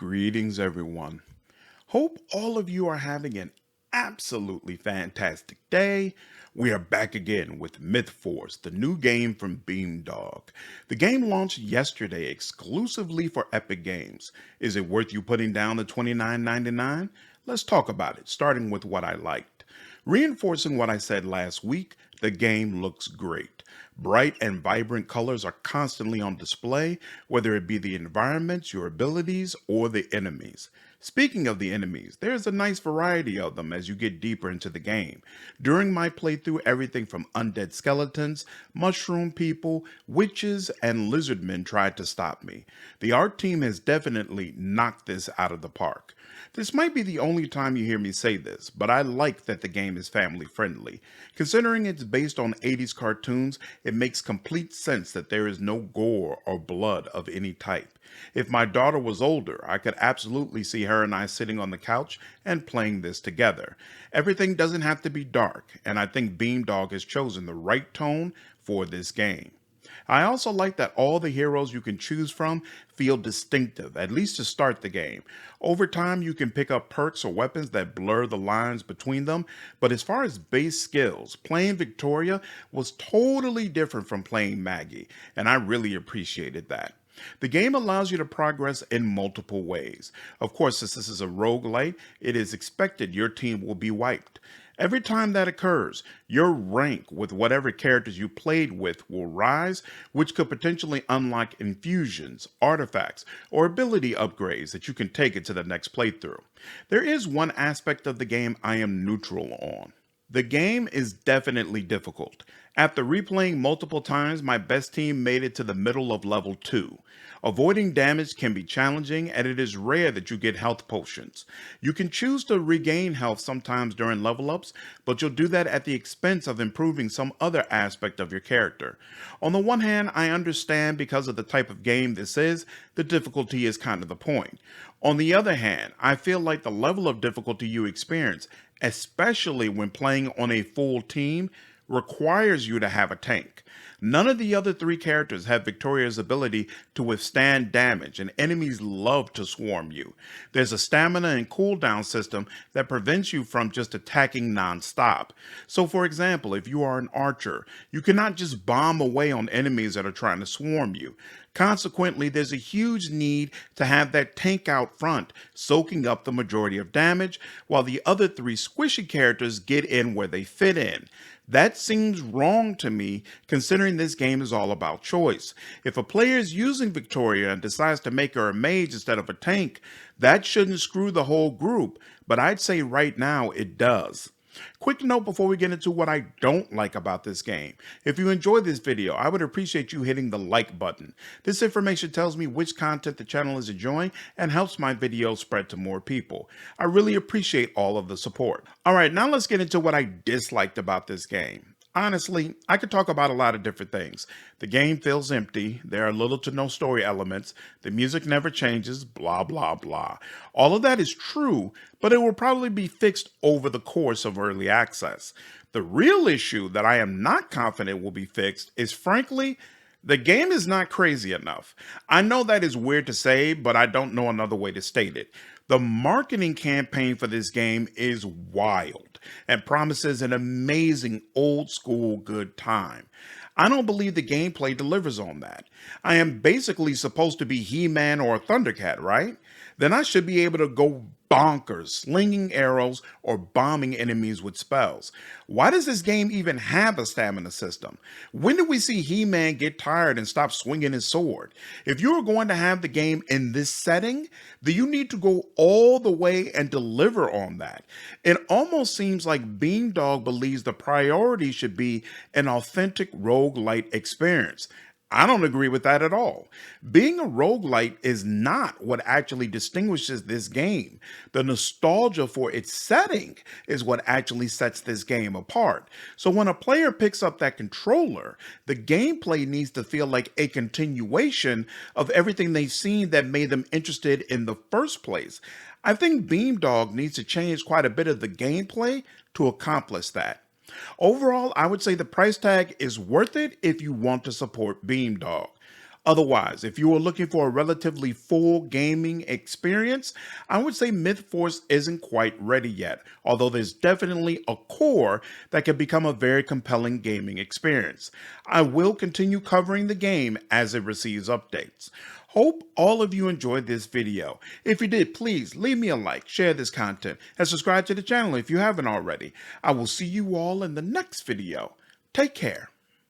Greetings, everyone. Hope all of you are having an absolutely fantastic day. We are back again with Mythforce, the new game from Beamdog. The game launched yesterday exclusively for Epic Games. Is it worth you putting down the $29.99? Let's talk about it, starting with what I liked. Reinforcing what I said last week, the game looks great. Bright and vibrant colors are constantly on display, whether it be the environments, your abilities, or the enemies. Speaking of the enemies, there's a nice variety of them as you get deeper into the game. During my playthrough, everything from undead skeletons, mushroom people, witches, and lizardmen tried to stop me. The art team has definitely knocked this out of the park. This might be the only time you hear me say this, but I like that the game is family friendly. Considering it's based on 80s cartoons, it makes complete sense that there is no gore or blood of any type. If my daughter was older, I could absolutely see her and I sitting on the couch and playing this together. Everything doesn't have to be dark, and I think Beamdog has chosen the right tone for this game. I also like that all the heroes you can choose from feel distinctive, at least to start the game. Over time, you can pick up perks or weapons that blur the lines between them, but as far as base skills, playing Victoria was totally different from playing Maggie, and I really appreciated that. The game allows you to progress in multiple ways. Of course, since this is a roguelite, it is expected your team will be wiped. Every time that occurs, your rank with whatever characters you played with will rise, which could potentially unlock infusions, artifacts, or ability upgrades that you can take into the next playthrough. There is one aspect of the game I am neutral on. The game is definitely difficult. After replaying multiple times, my best team made it to the middle of level 2. Avoiding damage can be challenging, and it is rare that you get health potions. You can choose to regain health sometimes during level ups, but you'll do that at the expense of improving some other aspect of your character. On the one hand, I understand because of the type of game this is, the difficulty is kind of the point. On the other hand, I feel like the level of difficulty you experience, especially when playing on a full team, requires you to have a tank. None of the other three characters have Victoria's ability to withstand damage, and enemies love to swarm you. There's a stamina and cooldown system that prevents you from just attacking non-stop. So for example, if you are an archer, you cannot just bomb away on enemies that are trying to swarm you. Consequently, there's a huge need to have that tank out front, soaking up the majority of damage, while the other three squishy characters get in where they fit in. That seems wrong to me, considering this game is all about choice. If a player is using Victoria and decides to make her a mage instead of a tank, that shouldn't screw the whole group, but I'd say right now it does. Quick note before we get into what I don't like about this game. If you enjoyed this video, I would appreciate you hitting the like button. This information tells me which content the channel is enjoying and helps my videos spread to more people. I really appreciate all of the support. Alright, now let's get into what I disliked about this game. Honestly, I could talk about a lot of different things. The game feels empty, there are little to no story elements, the music never changes, blah blah blah. All of that is true, but it will probably be fixed over the course of early access. The real issue that I am not confident will be fixed is, frankly, the game is not crazy enough. I know that is weird to say, but I don't know another way to state it. The marketing campaign for this game is wild and promises an amazing old school good time. I don't believe the gameplay delivers on that. I am basically supposed to be He-Man or a Thundercat, right? Then I should be able to go bonkers, slinging arrows or bombing enemies with spells. Why does this game even have a stamina system? When did we see He-Man get tired and stop swinging his sword? If you are going to have the game in this setting, then you need to go all the way and deliver on that. It almost seems like Beamdog believes the priority should be an authentic roguelite experience. I don't agree with that at all. Being a roguelite is not what actually distinguishes this game. The nostalgia for its setting is what actually sets this game apart. So when a player picks up that controller, the gameplay needs to feel like a continuation of everything they've seen that made them interested in the first place. I think Beamdog needs to change quite a bit of the gameplay to accomplish that. Overall, I would say the price tag is worth it if you want to support Beamdog. Otherwise, if you are looking for a relatively full gaming experience, I would say Mythforce isn't quite ready yet, although there's definitely a core that can become a very compelling gaming experience. I will continue covering the game as it receives updates. Hope all of you enjoyed this video. If you did, please leave me a like, share this content, and subscribe to the channel if you haven't already. I will see you all in the next video. Take care.